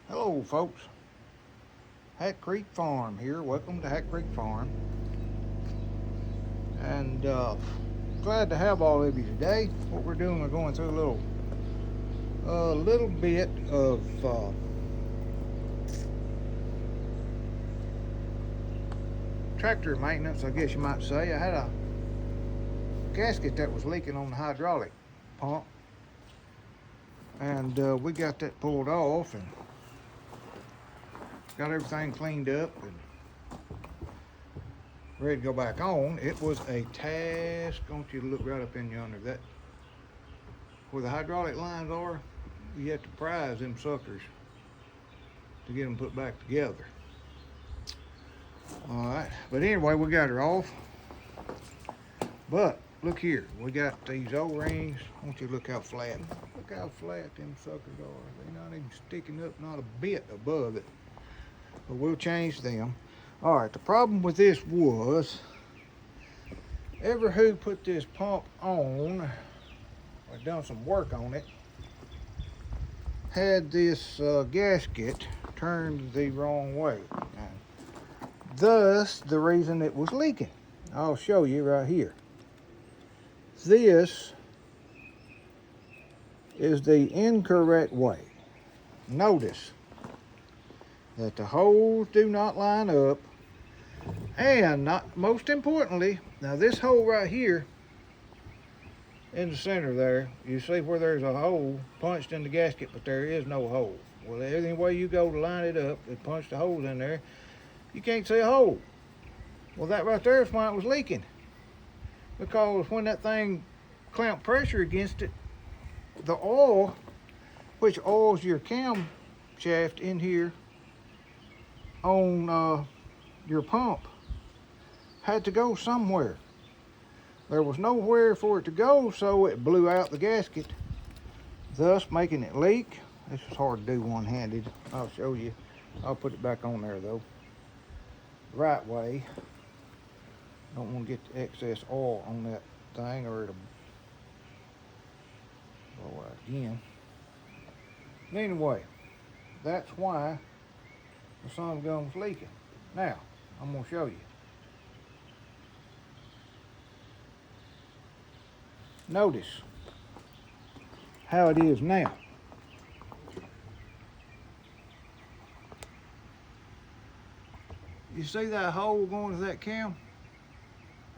Hello folks, Hat Creek Farm here. Welcome to Hat Creek Farm. And glad to have all of you today. What we're doing, we're going through a little bit of tractor maintenance, I guess you might say. I had a gasket that was leaking on the hydraulic pump, and we got that pulled off and got everything cleaned up and ready to go back on. It was a task. I want you to look right up in yonder. That where the hydraulic lines are, you have to prise them suckers to get them put back together. All right, but anyway, we got her off. But look here, we got these O-rings. I want you to look how flat. Look how flat them suckers are. They're not even sticking up, not a bit above it. But we'll change them. All right, the problem with this was, ever who put this pump on, or done some work on it, had this gasket turned the wrong way. Thus, the reason it was leaking. I'll show you right here. This is the incorrect way. Notice that the holes do not line up, and not most importantly, now this hole right here in the center there, you see where there's a hole punched in the gasket, but there is no hole. Well, any way you go to line it up, it punched the holes in there, you can't see a hole. Well, that right there is why it was leaking, because when that thing clamped pressure against it, the oil, which oils your cam shaft in here on your pump, had to go somewhere. There was nowhere for it to go, so it blew out the gasket, thus making it leak. This is hard to do one-handed. I'll show you. I'll put it back on there though, the right way. Don't want to get the excess oil on that thing or it'll blow out again. But anyway, that's why the sun gun's leaking. Now, I'm going to show you. Notice how it is now. You see that hole going to that cam?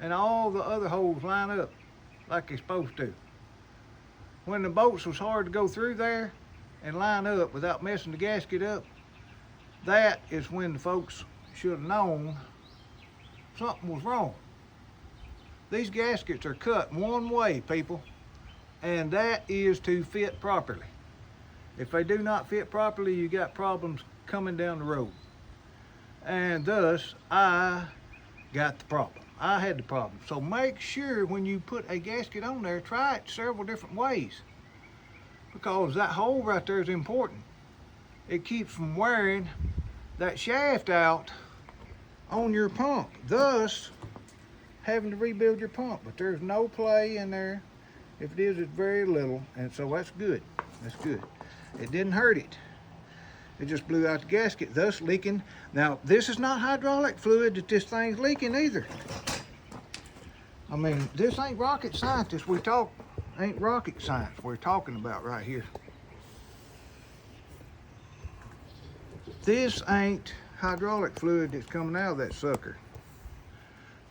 And all the other holes line up like they're supposed to. When the bolts was hard to go through there and line up without messing the gasket up, that is when the folks should have known something was wrong. These gaskets are cut one way, people, and that is to fit properly. If they do not fit properly, you got problems coming down the road. And thus, I got the problem. I had the problem. So make sure when you put a gasket on there, try it several different ways, because that hole right there is important. It keeps from wearing that shaft out on your pump, thus having to rebuild your pump. But there's no play in there. If it is, it's very little, and so that's good. That's good. It didn't hurt it. It just blew out the gasket, thus leaking. Now, this is not hydraulic fluid that this thing's leaking either. I mean, this ain't rocket science. Ain't rocket science we're talking about right here. This ain't hydraulic fluid that's coming out of that sucker.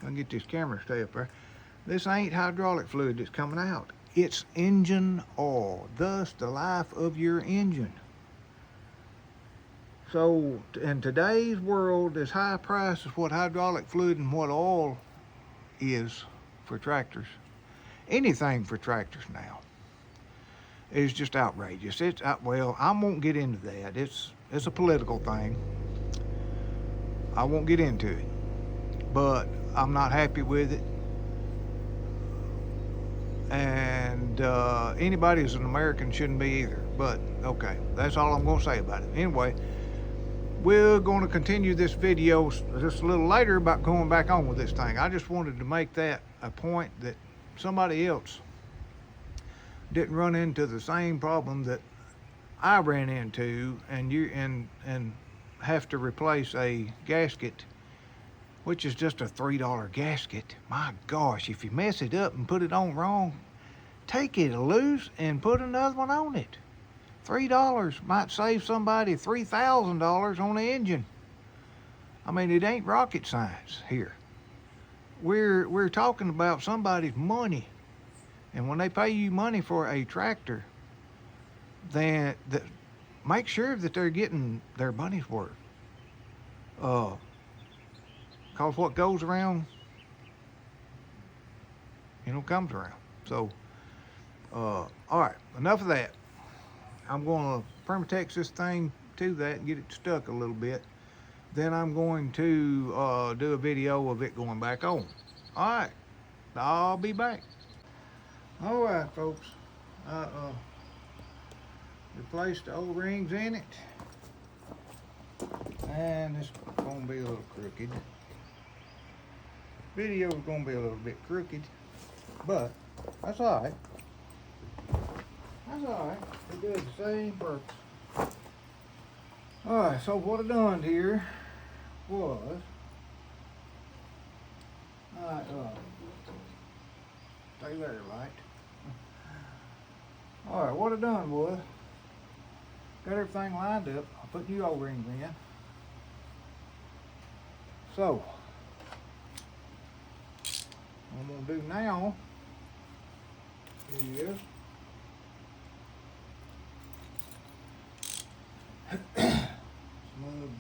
I can get this camera to stay up there. This ain't hydraulic fluid that's coming out. It's engine oil, thus the life of your engine. So in today's world, as high a price as what hydraulic fluid and what oil is for tractors, anything for tractors now, is just outrageous. Well, I won't get into that. It's a political thing. I won't get into it, but I'm not happy with it. And anybody who's an American shouldn't be either. But okay, that's all I'm going to say about it. Anyway, we're going to continue this video just a little later about going back on with this thing. I just wanted to make that a point that somebody else didn't run into the same problem that I ran into, and have to replace a gasket, which is just a $3 gasket. My gosh, if you mess it up and put it on wrong, take it loose and put another one on it. $3 might save somebody $3,000 on the engine. I mean, it ain't rocket science here. We're talking about somebody's money, and when they pay you money for a tractor, then make sure that they're getting their money's worth. Cause what goes around, comes around. So, all right, enough of that. I'm going to Permatex this thing to that and get it stuck a little bit. Then I'm going to do a video of it going back on. All right, I'll be back. All right, folks. Replaced the O-rings in it. And it's going to be a little crooked. Video is going to be a little bit crooked, but that's all right. That's all right. It does the same purpose. All right, so what I done here was stay there, light. All right, what I done was got everything lined up. I put new O-rings in. So what I'm gonna do now is smooth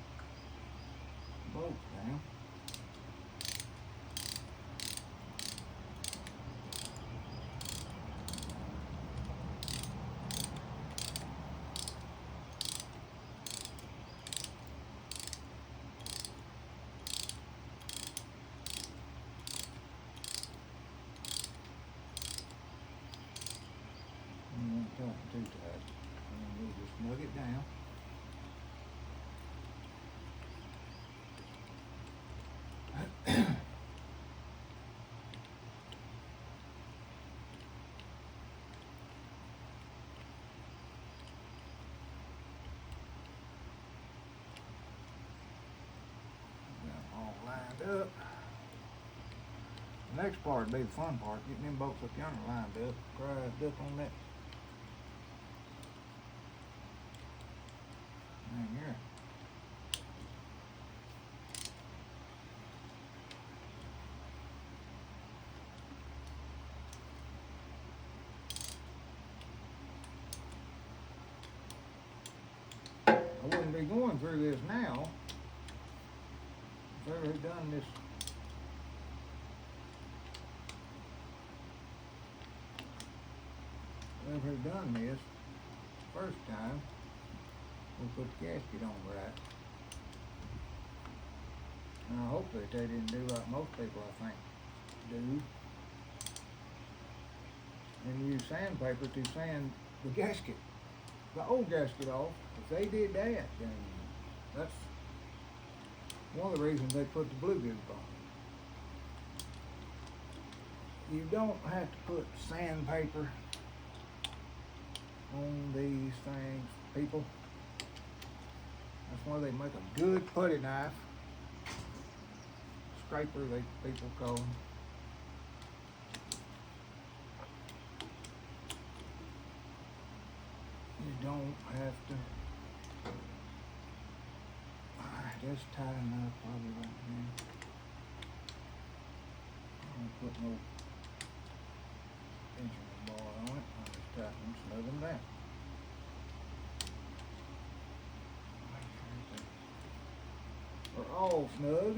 bolts down. Too tight. And we'll just snug it down. All lined up. The next part will be the fun part, getting them bolts up yonder lined up, prized up on that. Right here. I wouldn't be going through this now if I ever had done this. If I ever had done this first time. We'll put the gasket on right. Now hopefully they didn't do like most people I think do. And use sandpaper to sand the gasket, the old gasket off. If they did that, then that's one of the reasons they put the blue goop on. You don't have to put sandpaper on these things, people. That's why they make a good putty knife. Scraper, people call them. You don't have to. Alright, that's tight enough probably right now. I don't put no tension bar on it. I'll just tighten them, snug them down. We're all snug.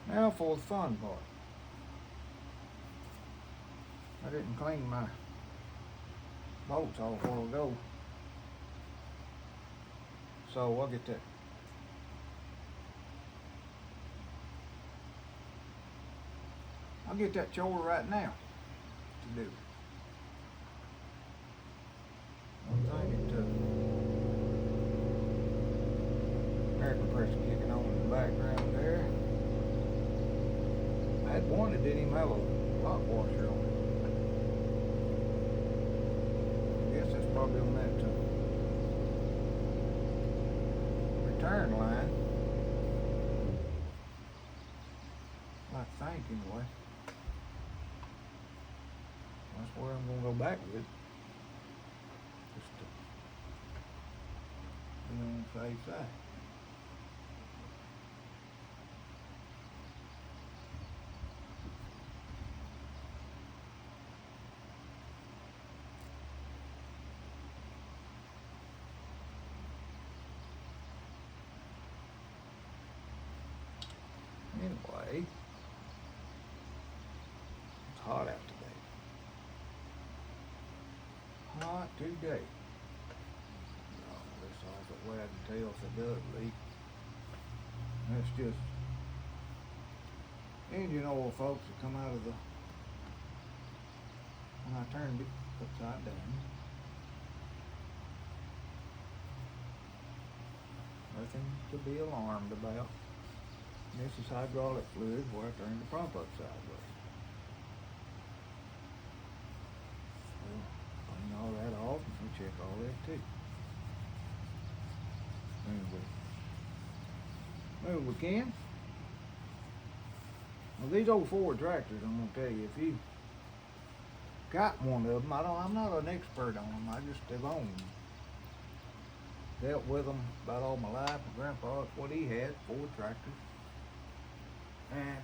Now for the fun part. I didn't clean my bolts off a while ago, so I'll get that. I'll get that chore right now to do. I'm thinking to air compressor kicking on in the background there. I had one that didn't even have a hot washer on it. I guess that's probably on that return line. I think anyway. That's where I'm gonna go back with. Just to be on the safe side. Anyway, it's hot out today. Hot today. Oh, this off at wagging tail if it does leak. That's just engine oil, folks, that come out of the, when I turned it upside down. Nothing to be alarmed about. This is hydraulic fluid where I turned the pump up sideways. We'll clean all that off and we'll check all that too. Move we can. Well, these old Ford tractors, I'm gonna tell you, if you got one of them, I'm not an expert on them. I just have owned them. Dealt with them about all my life. My grandpa, that's what he had, Ford tractors. And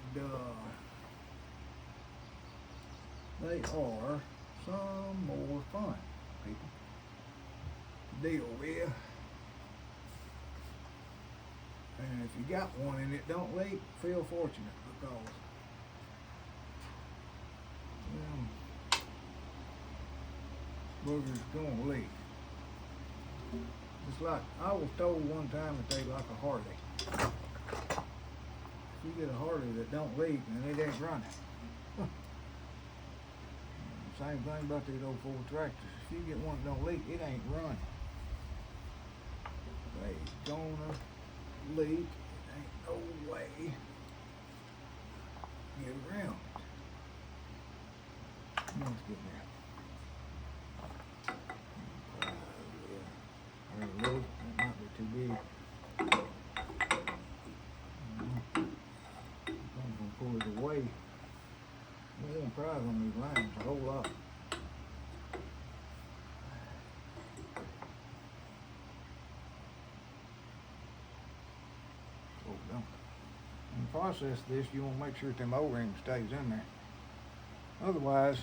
they are some more fun, people, to deal with. And if you got one and it don't leak, feel fortunate because boogers gonna leak. It's like, I was told one time that they like a Harley. You get a Harley that don't leak and it ain't running. Same thing about these old Ford tractors. If you get one that don't leak, it ain't running. They gonna leak. It ain't no way to get around it. Let's get there. There's a little, that might be too big. Pull it away. We won't prize on these lines a whole lot. In the process of this, you want to make sure that them O-ring stays in there. Otherwise,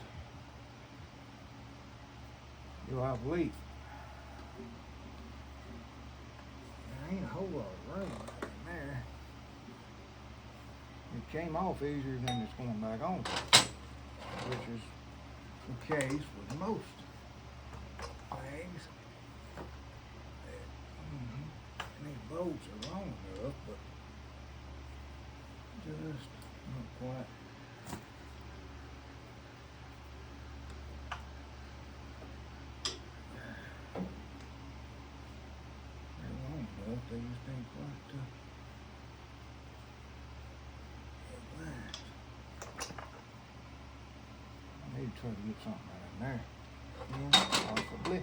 you'll have a leak. There ain't a whole lot of room in there. It came off easier than it's going back on, which is the case with most things. These bolts are long enough, but just not quite. They're long enough, they just ain't quite I need to try to get something right in there. Yeah, possibly.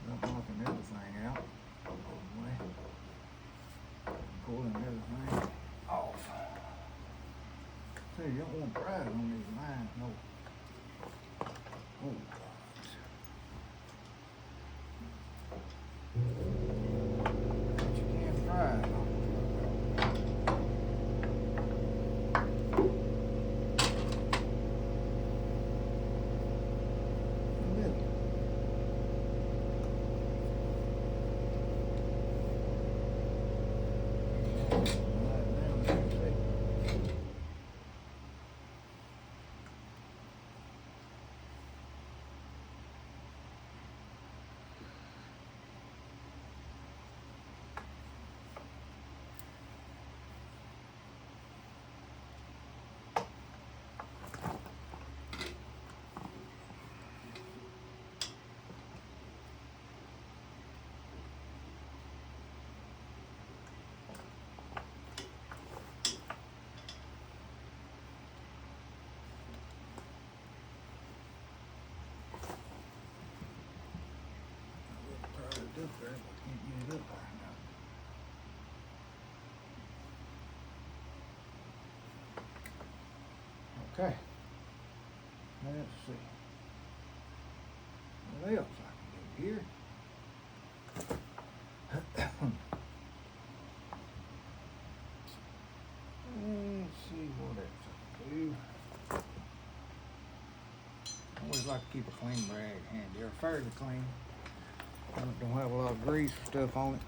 Not knocking everything out. Pulling everything off. See, you don't want to pry it on these lines, no. Oh, God. But you can't pry it on. Okay. Let's see. What else I can do here? Let's see what else I can do. I always like to keep a clean rag handy, or fairly clean. Don't have a lot of grease or stuff on it.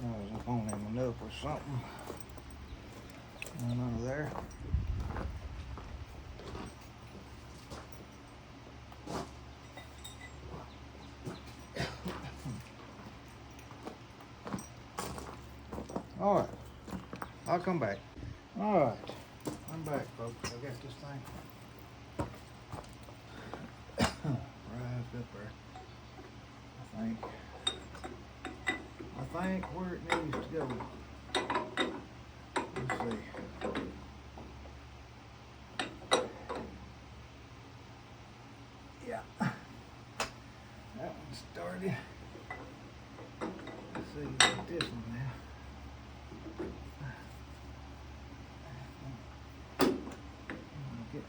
I was up on him enough or something. None under there. All right, I'll come back. All right, I'm back, folks. I got this thing rised up there. I think where it needs to go. Let's see. Yeah, that one started. Let's see about this one now. Get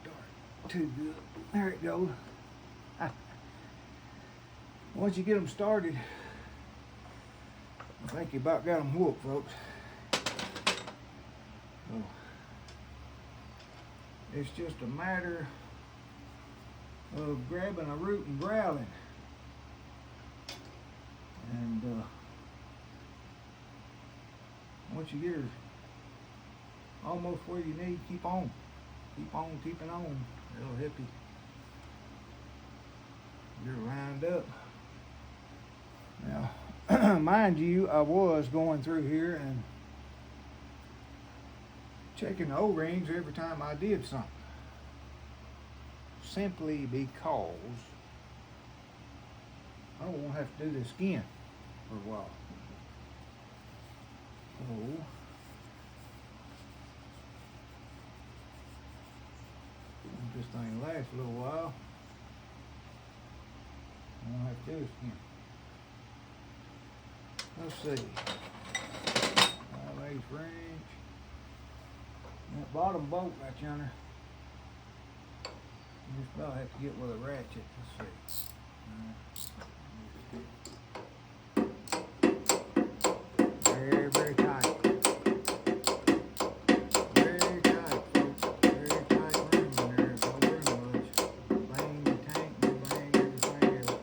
dark too good. There it goes. Once you get them started, I think you about got them whooped, folks. So it's just a matter of grabbing a root and growling. And once you get her almost where you need, keep on keeping on. It'll help you. You're lined up. Now, mind you, I was going through here and checking the O-rings every time I did something. Simply because I don't want to have to do this again for a while. So, if this thing lasts a little while, I don't have to do this again. Let's see. 5/8 wrench. That bottom bolt right yonder. You just about have to get with a ratchet. Let's see. Very, very tight. Very tight, folks. Very tight ring in there. It's all very much. Bang the tank, and bang everything else.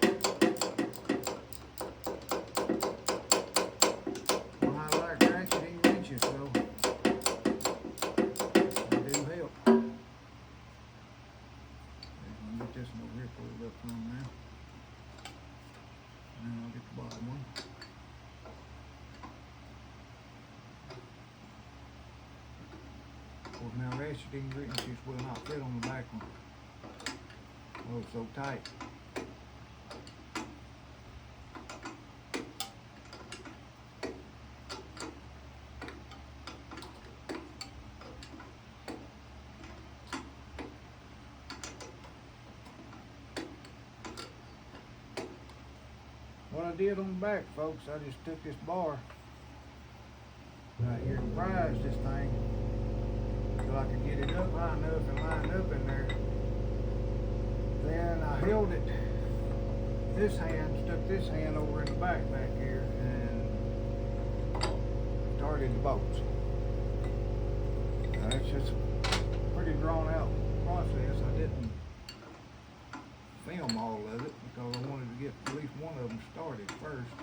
This no grip pulled up from there. And I'll get the bottom one. Of course, now ratcheting wrenches will not fit on the back one. Oh, it's so tight. What I did on the back, folks, I just took this bar right here and prized this thing so I could get it up high enough and lined up in there. Then I held it, this hand, stuck this hand over in the back here and started the bolts. Now, it's just a pretty drawn out process. I didn't film all of it because I wanted to get at least one of them started first.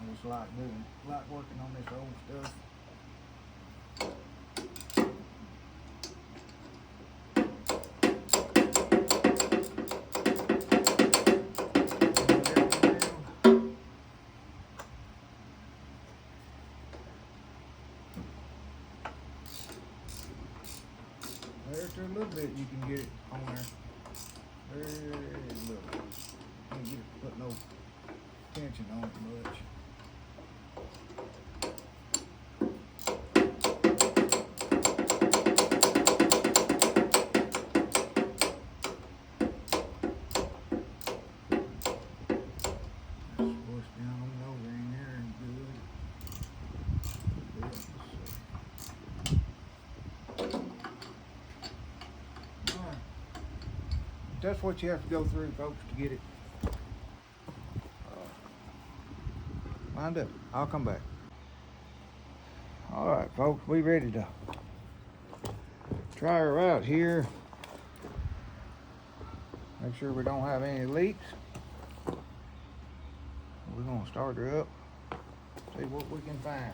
I just like working on this old stuff. After a little bit, you can get it on there. Very little. Can't get it to put no tension on it much. Push down on the over in there and good. Alright. That's what you have to go through, folks, to get it lined up. I'll come back. Alright, folks, we ready to try her out here. Make sure we don't have any leaks. We're gonna start her up, see what we can find.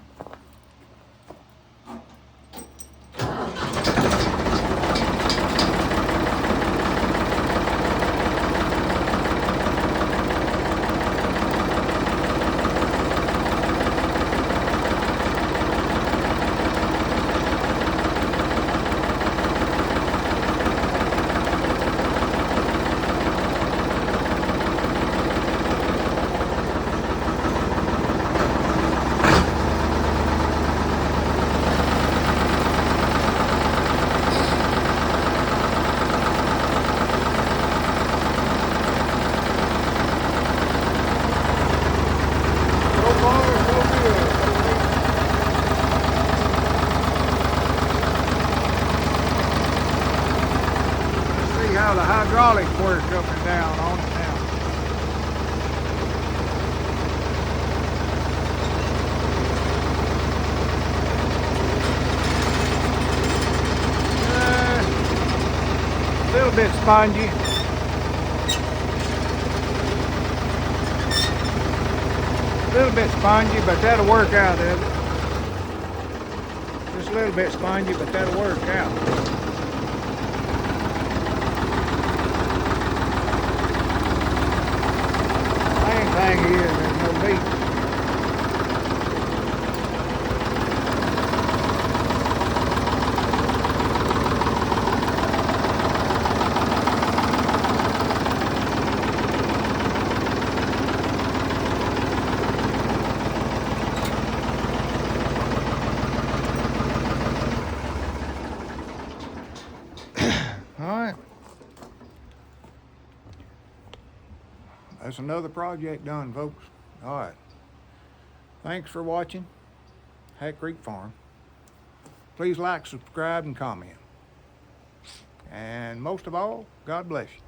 How the hydraulics work up and down on it now. A little bit spongy. A little bit spongy, but that'll work out of it. Just a little bit spongy, but that'll work out. Thing here, there's no leak. All right. That's another project done, folks. All right. Thanks for watching Hat Creek Farm. Please like, subscribe, and comment. And most of all, God bless you.